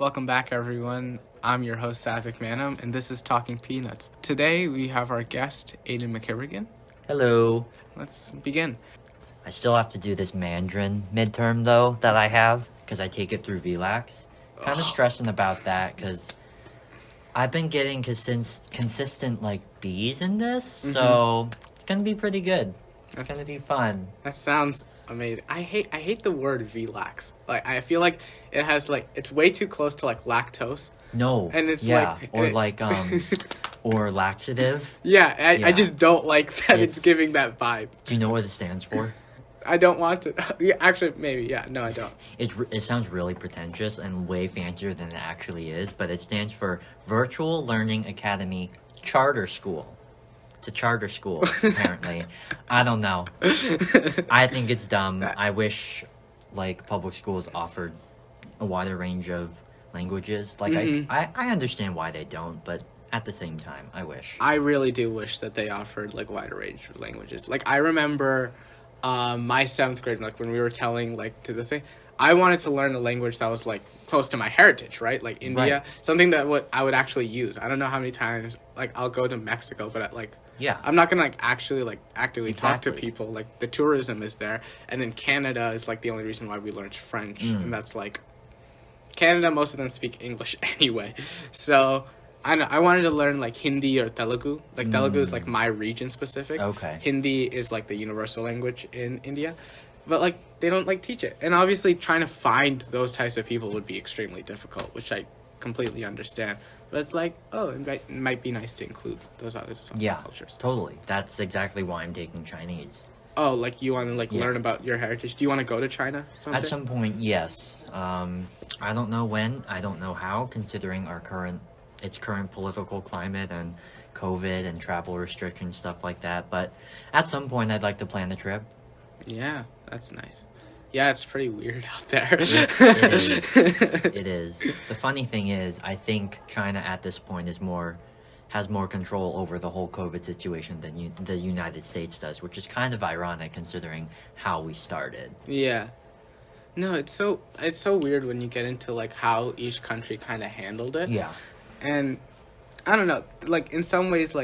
Welcome back, everyone. I'm your host, Sathvik Manam, and this is Talking Peanuts. Today, we have our guest, Aidan McKivergan. Hello. Let's begin. I still have to do this Mandarin midterm, though, that I have, because I take it through VLAX. Kind of stressing about that, because I've been getting consistent, B's in this, so it's going to be pretty good. It's going to be fun. That sounds amazing. I hate the word VLAX. I feel like it has, it's way too close to, lactose. No. And it's or laxative. Yeah, I just don't like that it's giving that vibe. Do you know what it stands for? I don't want to. Yeah, actually, maybe. Yeah, no, I don't. It sounds really pretentious and way fancier than it actually is, but it stands for Virtual Learning Academy Charter School. It's a charter school, apparently. I don't know. I think it's dumb. I wish, public schools offered a wider range of languages. I understand why they don't, but at the same time, I wish. I really do wish that they offered, wider range of languages. I remember my 7th grade, when we were telling, to this thing, I wanted to learn a language that was, close to my heritage, right? India. Right. Something that I would actually use. I don't know how many times, I'll go to Mexico, but, yeah. I'm not going to, actually, actively talk to people. The tourism is there. And then Canada is, the only reason why we learned French. And that's, Canada, most of them speak English anyway. So I wanted to learn Hindi or Telugu. Telugu is my region specific. Okay. Hindi is the universal language in India, but they don't teach it. And obviously trying to find those types of people would be extremely difficult, which I completely understand. But it's it might be nice to include those other cultures. Totally. That's exactly why I'm taking Chinese. Oh, you want to learn about your heritage? Do you want to go to China someday? At some point, yes. I don't know when. I don't know how, considering its current political climate and COVID and travel restrictions, stuff like that. But at some point, I'd like to plan the trip. Yeah, that's nice. Yeah, it's pretty weird out there. It is. It is. The funny thing is, I think China at this point has more control over the whole COVID situation than the United States does, which is kind of ironic considering how we started. Yeah. No, it's so weird when you get into how each country kind of handled it. Yeah. And I don't know, in some ways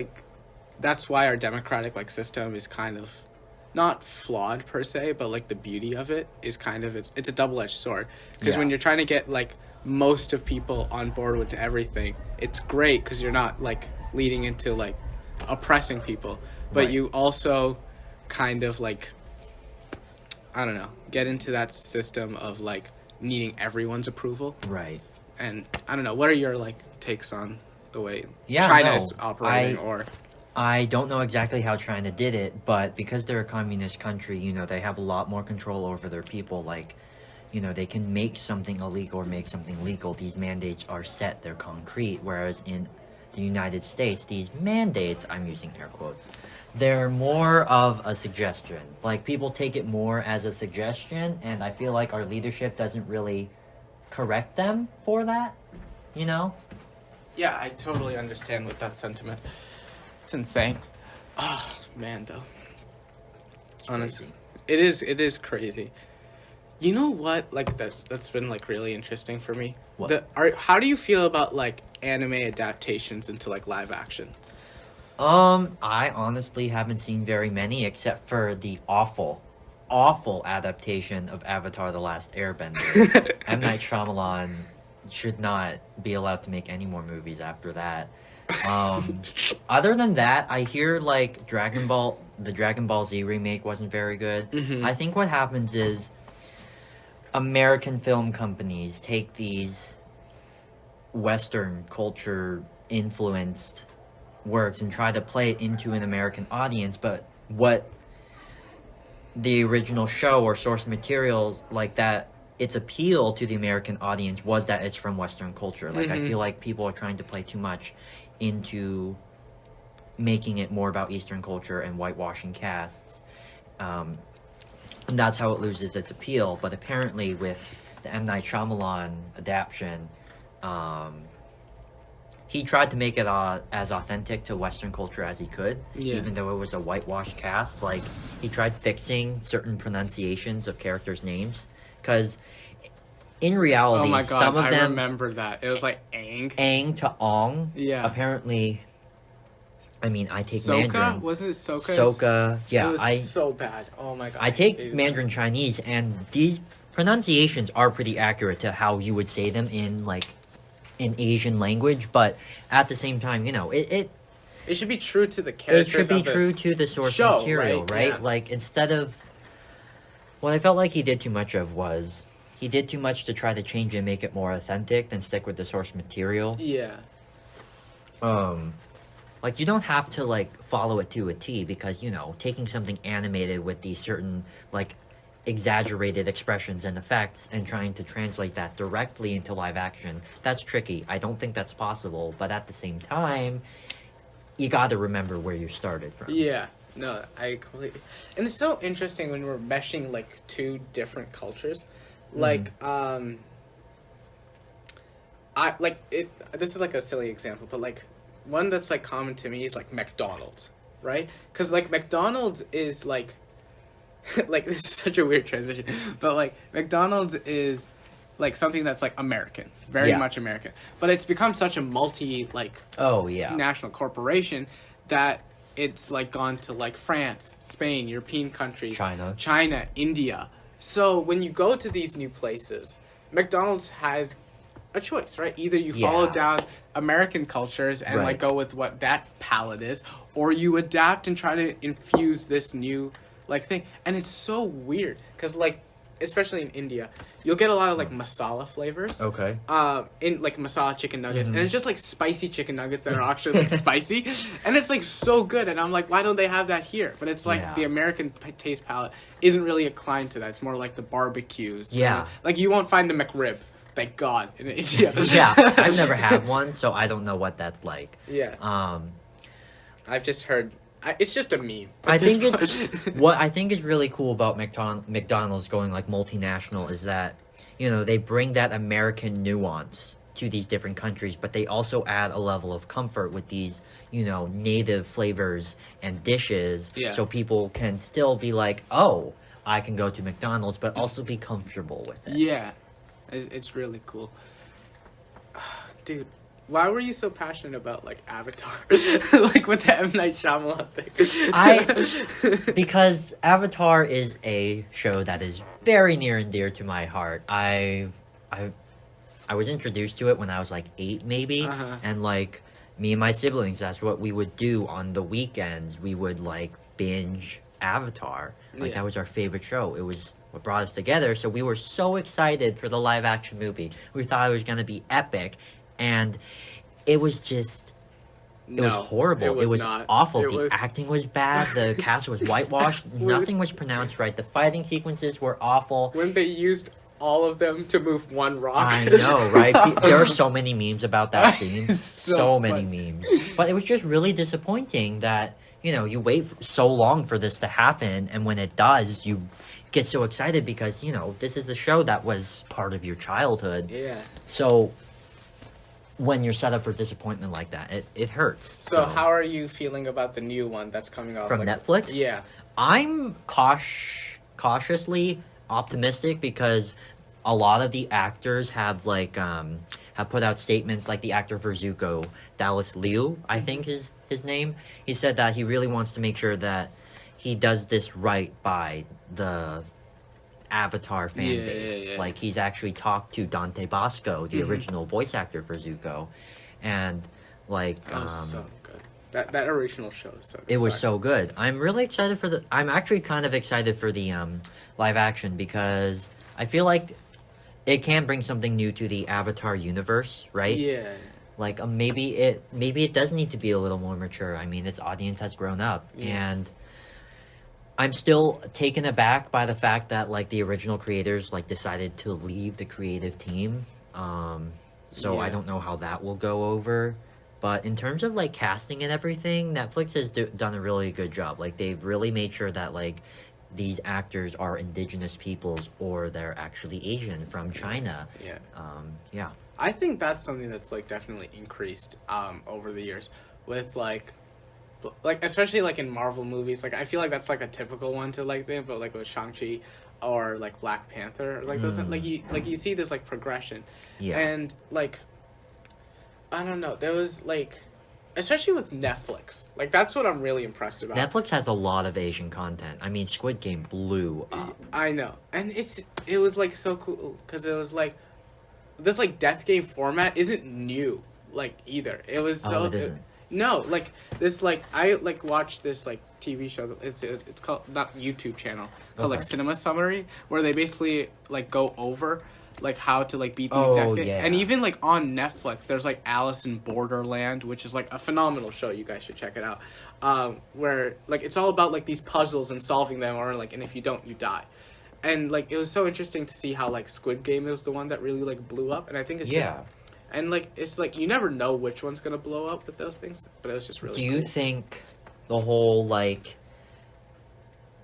that's why our democratic system is kind of not flawed per se, but the beauty of it is kind of it's a double-edged sword, because when you're trying to get most of people on board with everything, it's great because you're not leading into oppressing people, but right. You also kind of I don't know, get into that system of needing everyone's approval. Right. And I don't know, what are your takes on the way China is operating? I don't know exactly how China did it, but because they're a communist country, they have a lot more control over their people. They can make something illegal or make something legal. These mandates are set, they're concrete, whereas in the United States, these mandates, I'm using air quotes, they're more of a suggestion. People take it more as a suggestion, and I feel like our leadership doesn't really correct them for that, Yeah, I totally understand with that sentiment. It's insane. Oh, man, though. Honestly. It is crazy. You know what, that's been, really interesting for me? What? How do you feel about, anime adaptations into, live action? I honestly haven't seen very many, except for the awful adaptation of Avatar: The Last Airbender. M. Night Shyamalan should not be allowed to make any more movies after that. Other than that, I hear the Dragon Ball Z remake wasn't very good. Mm-hmm. I think what happens is American film companies take these Western culture influenced works and try to play it into an American audience, but what the original show or source material that its appeal to the American audience was that it's from Western culture. I feel like people are trying to play too much into making it more about Eastern culture and whitewashing casts. And that's how it loses its appeal. But apparently with the M. Night Shyamalan adaptation, he tried to make it as authentic to Western culture as he could, even though it was a whitewashed cast. He tried fixing certain pronunciations of characters' names, because in reality, Oh my god, some of I them remember that. It was like Aang. Aang to Ong. Yeah. Apparently, I mean, I take Sokka? Mandarin. Wasn't it Sokka? Sokka. Yeah, It was so bad. Oh my god. I take hated Mandarin Chinese, and these pronunciations are pretty accurate to how you would say them in like in Asian language. But at the same time, you know, it should be true to the it characters. should be of the true to the source show, material, right? Yeah. Like instead of what I felt like he did too much of was he did too much to try to change it and make it more authentic than stick with the source material. Yeah. Like, you don't have to, like, follow it to a T because, you know, taking something animated with these certain, like, exaggerated expressions and effects and trying to translate that directly into live action, that's tricky. I don't think that's possible, but at the same time, you gotta remember where you started from. Yeah. No, I completely... And it's so interesting when we're meshing, like, two different cultures. Like, this is, like, a silly example, but, like, one that's, like, common to me is, like, McDonald's, right? Because, like, McDonald's is, like... like, this is such a weird transition. But, like, McDonald's is, like, something that's, like, American. Very much American. But it's become such a national corporation that it's, like, gone to, like, France, Spain, European countries. China, India. So, when you go to these new places, McDonald's has a choice, right? Either you follow down American cultures and like go with what that palette is, or you adapt and try to infuse this new like thing. And it's so weird because like especially in India, you'll get a lot of like masala flavors. Okay. In like masala chicken nuggets, and it's just like spicy chicken nuggets that are actually like spicy, and it's like so good. And I'm like, why don't they have that here? But it's like the American taste palette isn't really inclined to that. It's more like the barbecues. Yeah. Like you won't find the McRib. Thank God in India. Yeah, I've never had one, so I don't know what that's like. Yeah. I've just heard. It's just a meme. I think what I think is really cool about McDonald's going like multinational is that, you know, they bring that American nuance to these different countries, but they also add a level of comfort with these, you know, native flavors and dishes, so people can still be like, oh, I can go to McDonald's, but also be comfortable with it. Yeah. It's really cool. Dude, why were you so passionate about, like, Avatar? Like, with the M. Night Shyamalan thing. Because Avatar is a show that is very near and dear to my heart. I was introduced to it when I was, like, 8, maybe. And, like, me and my siblings, that's what we would do on the weekends. We would, like, binge Avatar. Like, that was our favorite show. It was what brought us together, so we were so excited for the live action movie. We thought it was going to be epic, and it was just it was horrible. It was awful. The acting was bad. The cast was whitewashed. Nothing was pronounced right. The fighting sequences were awful. When they used all of them to move one rock. I know, right? There are so many memes about that scene. so many memes. But it was just really disappointing that, you know, you wait so long for this to happen, and when it does, you get so excited because, you know, this is a show that was part of your childhood. Yeah. So when you're set up for disappointment like that, it hurts. So how are you feeling about the new one that's coming off from Netflix? Yeah. I'm cautiously optimistic because a lot of the actors have like have put out statements, like the actor for Zuko, Dallas Liu, I think is his name. He said that he really wants to make sure that he does this right by the Avatar fan base. Like, he's actually talked to Dante Bosco, the original voice actor for Zuko, and like so good. That original show was so good. It was so good. I'm really excited for I'm actually kind of excited for the live action because I feel like it can bring something new to the Avatar universe, right? Yeah. Like maybe it does need to be a little more mature. I mean, its audience has grown up, and I'm still taken aback by the fact that like the original creators like decided to leave the creative team. So I don't know how that will go over. But in terms of like casting and everything, Netflix has done a really good job. Like, they've really made sure that like these actors are indigenous peoples or they're actually Asian from China. Yeah. I think that's something that's like definitely increased over the years with like especially like in Marvel movies. Like, I feel like that's like a typical one to like think, but like with Shang-Chi, or like Black Panther, like those like you see this like progression, Yeah. and like I don't know, there was like, especially with Netflix, like that's what I'm really impressed about. Netflix has a lot of Asian content. I mean, Squid Game blew up. I know, and it was like so cool because it was like this like death game format isn't new like either. It was so it isn't. no, like this like I like watched this like TV show. It's called, not YouTube channel, called like Okay. Cinema Summary, where they basically like go over like how to like beat these Oh, death games. yeah. And even like on Netflix, there's like Alice in Borderland, which is like a phenomenal show. You guys should check it out. Where like it's all about like these puzzles and solving them, or like, and if you don't, you die. And like it was so interesting to see how like Squid Game was the one that really like blew up, and I think it's Yeah. and like it's like you never know which one's gonna blow up with those things, but it was just really. Do you cool. think the whole like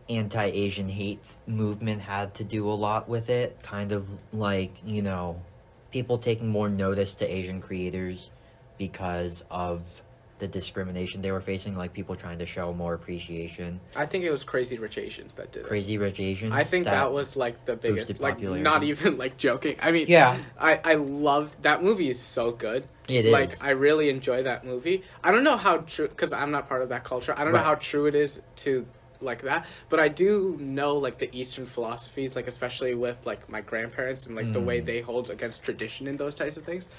anti-Asian hate movement had to do a lot with it? Kind of like, you know, people taking more notice to Asian creators because of the discrimination they were facing, like people trying to show more appreciation. I think it was Crazy Rich Asians that did it. Crazy Rich Asians. I think that was like the biggest, boosted like popularity. not even like joking. I mean, Yeah. I love that movie. Is so good. It Like is. I really enjoy that movie. I don't know how true, because I'm not part of that culture. I don't know Right. how true it is to like that, but I do know like the Eastern philosophies, like especially with like my grandparents and like the way they hold against tradition and those types of things.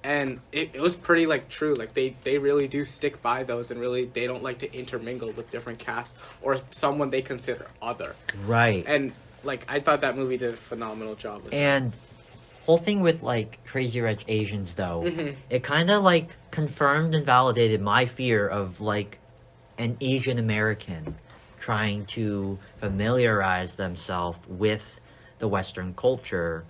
And it was pretty like true. Like they really do stick by those, and really they don't like to intermingle with different castes or someone they consider other. Right. And like I thought that movie did a phenomenal job with And whole thing with like Crazy Rich Asians though, Mhm. it kind of like confirmed and validated my fear of like an Asian American trying to familiarize themselves with the Western culture.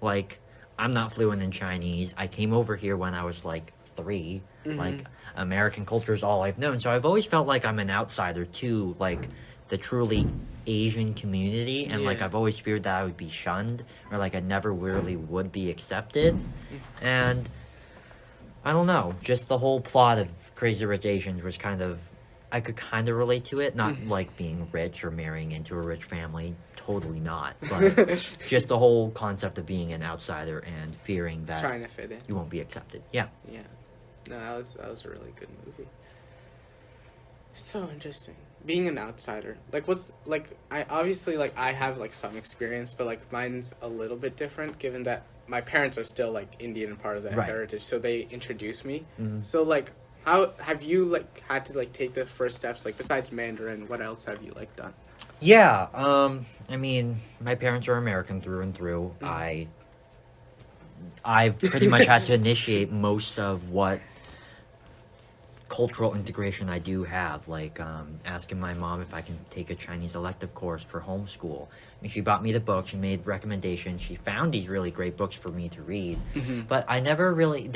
Like, I'm not fluent in Chinese. I came over here when I was like 3. Like, American culture is all I've known. So I've always felt like I'm an outsider to like the truly Asian community, and like Yeah. I've always feared that I would be shunned, or like I never really would be accepted. And I don't know, just the whole plot of Crazy Rich Asians was kind of, I could kind of relate to it, not like being rich or marrying into a rich family, totally not, but just the whole concept of being an outsider and fearing that trying to fit in. you won't be accepted. Yeah. Yeah. No, that was a really good movie. So interesting. Being an outsider. Like what's like I obviously like I have like some experience, but like mine's a little bit different given that my parents are still like Indian and part of that Right. heritage, so they introduced me. Mhm. So like how have you like had to like take the first steps, like besides Mandarin, what else have you like done? Yeah, I mean, my parents are American through and through. I've pretty much had to initiate most of what cultural integration I do have, like asking my mom if I can take a Chinese elective course for homeschool. I mean, she bought me the book, she made recommendations, she found these really great books for me to read, but I never really,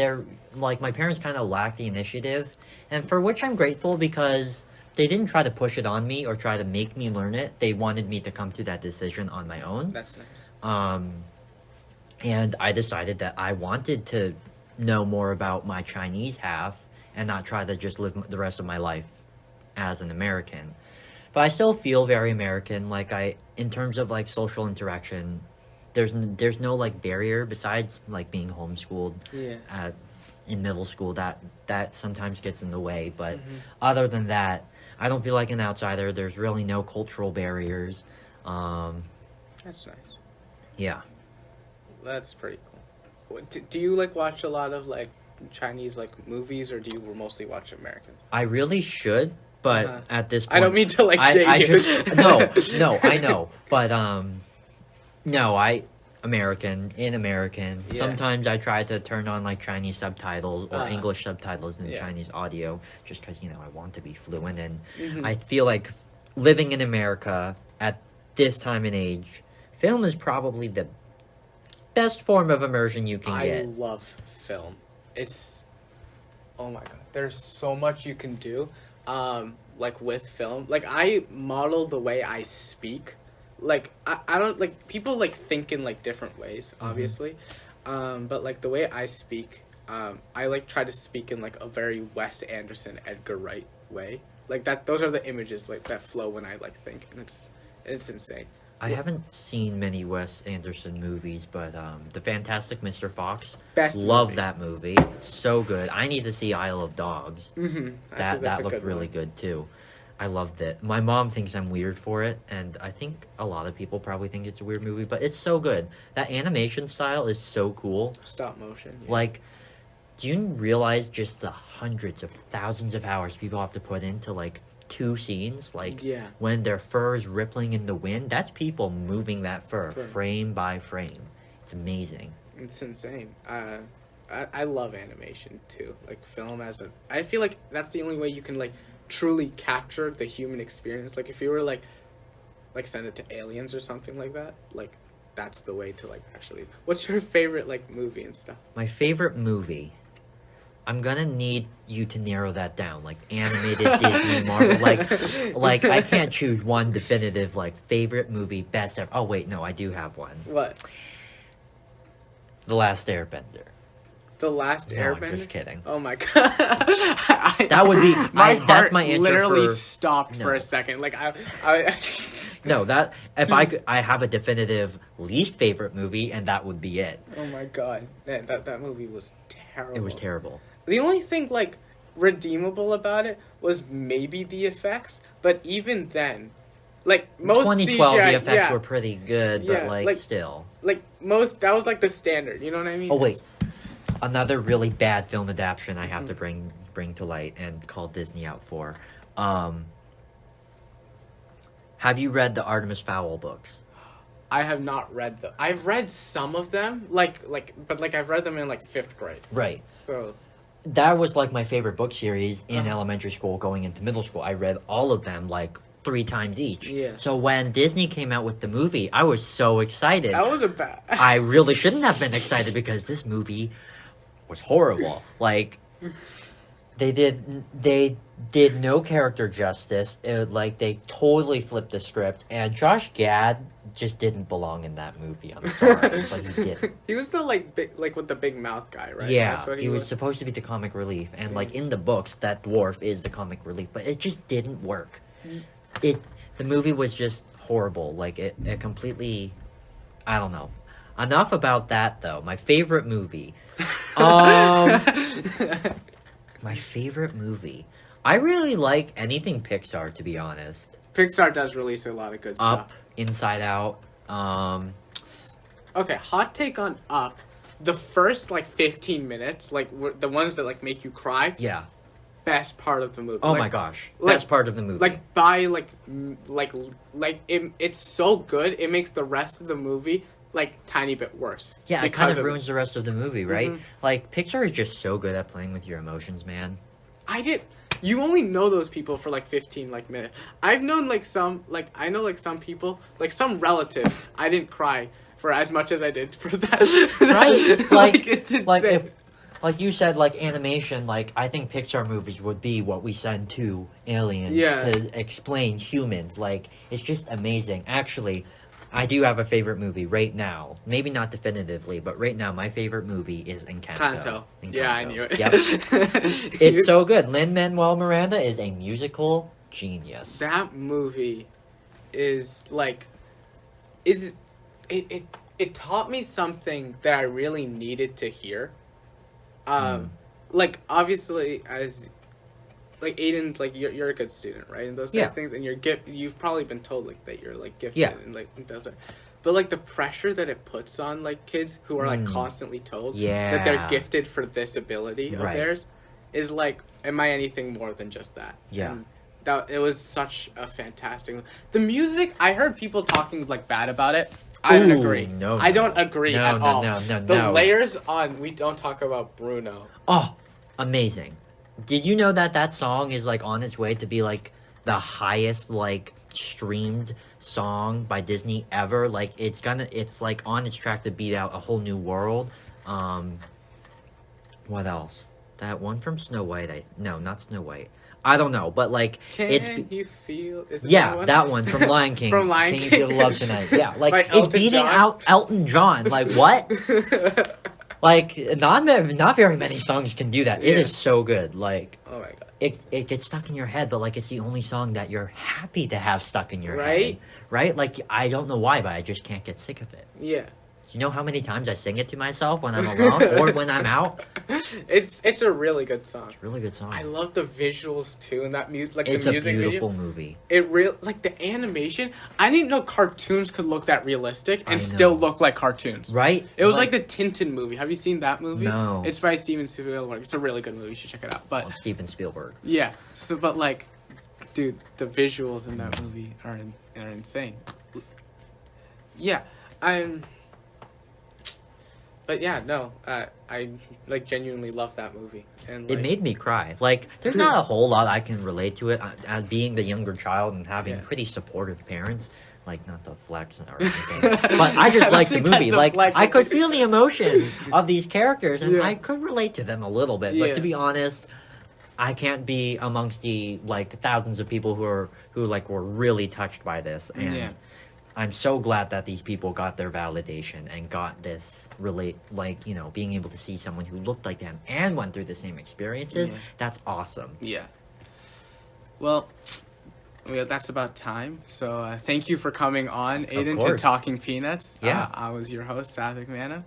like, my parents kind of lacked the initiative, and for which I'm grateful, because they didn't try to push it on me or try to make me learn it. They wanted me to come to that decision on my own. That's nice. And I decided that I wanted to know more about my Chinese half and not try to just live the rest of my life as an American. But I still feel very American. Like, in terms of like social interaction, there's no like barrier besides like being homeschooled Yeah. in middle school. That sometimes gets in the way. But other than that, I don't feel like an outsider. There's really no cultural barriers. That's nice. Yeah. That's pretty cool. Do you like watch a lot of like Chinese like movies, or do you mostly watch American? I really should, but at this point, I don't mean to like shade I you. just no, I know, but no, American. Yeah. Sometimes I try to turn on like Chinese subtitles or English subtitles in Yeah. Chinese audio, just because I want to be fluent, and Mhm. I feel like living in America at this time and age, film is probably the best form of immersion you can I get. love film. It's oh my god. There's so much you can do. Like with film. Like I model the way I speak. Like I don't like people like think in like different ways, obviously. But like the way I speak, I like try to speak in like a very Wes Anderson, Edgar Wright way. Like that those are the images like that flow when I like think, and it's insane. I haven't seen many Wes Anderson movies, but The Fantastic Mr. Fox, love movie. that movie. So good. I need to see Isle of Dogs. Mm-hmm. That looked really good too. I loved it. My mom thinks I'm weird for it, and I think a lot of people probably think it's a weird movie, but it's so good. That animation style is so cool. Stop motion. Yeah. Like, do you realize just the hundreds of thousands of hours people have to put into, like, 2 scenes? Like, when their fur is rippling in the wind, that's people moving that fur frame by frame. It's amazing. It's insane. I love animation, too. Like, film I feel like that's the only way you can, like, truly capture the human experience. Like, if you were, like send it to aliens or something like that, like, that's the way to, like, actually... What's your favorite, like, movie and stuff? My favorite movie... I'm gonna need you to narrow that down, like animated Disney, Marvel, like I can't choose one definitive, like, favorite movie, best ever. Oh wait, no, I do have one. What? The Last Airbender. The Last Airbender? I'm just kidding. Oh my god. That would be that's my answer. Literally stopped for a second. Like I No, that if I have a definitive least favorite movie, and that would be it. Oh my god, man, that movie was terrible. It was terrible. The only thing, like, redeemable about it was maybe the effects, but even then, like, most 2012 CGI, the effects were pretty good, but like still, like most that was like the standard. You know what I mean? Oh wait, another really bad film adaptation I have to bring to light and call Disney out for. Have you read the Artemis Fowl books? I have not read them. I've read some of them, but I've read them in, like, 5th grade. Right. So that was, like, my favorite book series in elementary school going into middle school. I read all of them, like, 3 times each. Yeah. So when Disney came out with the movie, I was so excited. That was a bad... I really shouldn't have been excited because this movie was horrible. Like, they did no character justice. They totally flipped the script, and Josh Gad just didn't belong in that movie. I'm sorry, but he didn't. He was the big, with the big mouth guy, right? Yeah, That's what he was supposed to be the comic relief, and like in the books, that dwarf is the comic relief, but it just didn't work. The movie was just horrible. Like it completely. I don't know. Enough about that though. My favorite movie. My favorite movie. I really like anything Pixar, to be honest. Pixar does release a lot of good stuff. Up, Inside Out. Okay, hot take on Up. The first, 15 minutes, the ones that, make you cry. Yeah. Best part of the movie. Oh my gosh. Best part of the movie. It's so good, it makes the rest of the movie, tiny bit worse. Yeah, it kind of ruins the rest of the movie, right? Mm-hmm. Pixar is just so good at playing with your emotions, man. You only know those people for 15 minutes. I've known some people, some relatives. I didn't cry for as much as I did for that. Right? It's insane. If you said animation, I think Pixar movies would be what we send to aliens to explain humans. It's just amazing. Actually, I do have a favorite movie right now. Maybe not definitively, but right now my favorite movie is Encanto. Yeah, I knew it. Yep. It's so good. Lin-Manuel Miranda is a musical genius. That movie is it taught me something that I really needed to hear. Obviously, as Aidan, you're a good student, right? And those type of things, and you've probably been told that you're gifted and those. But the pressure that it puts on kids who are constantly told that they're gifted for this ability of theirs is am I anything more than just that? Yeah. And it was such a fantastic. The music, I heard people talking bad about it. I don't agree. No, I don't agree at all. No. The layers on We Don't Talk About Bruno. Oh, amazing. Did you know that song is on its way to be the highest streamed song by Disney ever? It's on its track to beat out A Whole New World. What else? That one from Snow White. No, not Snow White. I don't know, but Can you feel? Is it that one from Lion King. From Lion Can King. You Feel the Love Tonight? Yeah, Elton it's beating John? out Elton John. What? Not very many songs can do that. It is so good. Oh my god. it gets stuck in your head, but like it's the only song that you're happy to have stuck in your Right? head, right? Like I don't know why, but I just can't get sick of it. Yeah. You know how many times I sing it to myself when I'm alone or when I'm out? It's a really good song. Really good song. I love the visuals too, and that music, like It's the a music beautiful video. movie. It real like the animation. I didn't know cartoons could look that realistic I and know. still look like cartoons. Right? It was like the Tintin movie. Have you seen that movie? No. It's by Steven Spielberg. It's a really good movie. You should check it out. But Oh, Steven Spielberg. yeah, so but like, dude, the visuals in that movie are insane. Yeah, But yeah, no, I like genuinely love that movie, and It like, made me cry. Like, there's not a whole lot I can relate to it. As being the younger child and having Yeah. pretty supportive parents, like, not to flex or anything, but I just like the think movie. that's a Like, flex. I could feel the emotions of these characters, and Yeah. I could relate to them a little bit. But Yeah. to be honest, I can't be amongst the like thousands of people who were really touched by this, and Yeah. I'm so glad that these people got their validation and got this being able to see someone who looked like them and went through the same experiences. Yeah. That's awesome. Yeah. Well, that's about time. So thank you for coming on, Aidan, to course. Talking Peanuts. Yeah. I was your host, Sathvik Manam.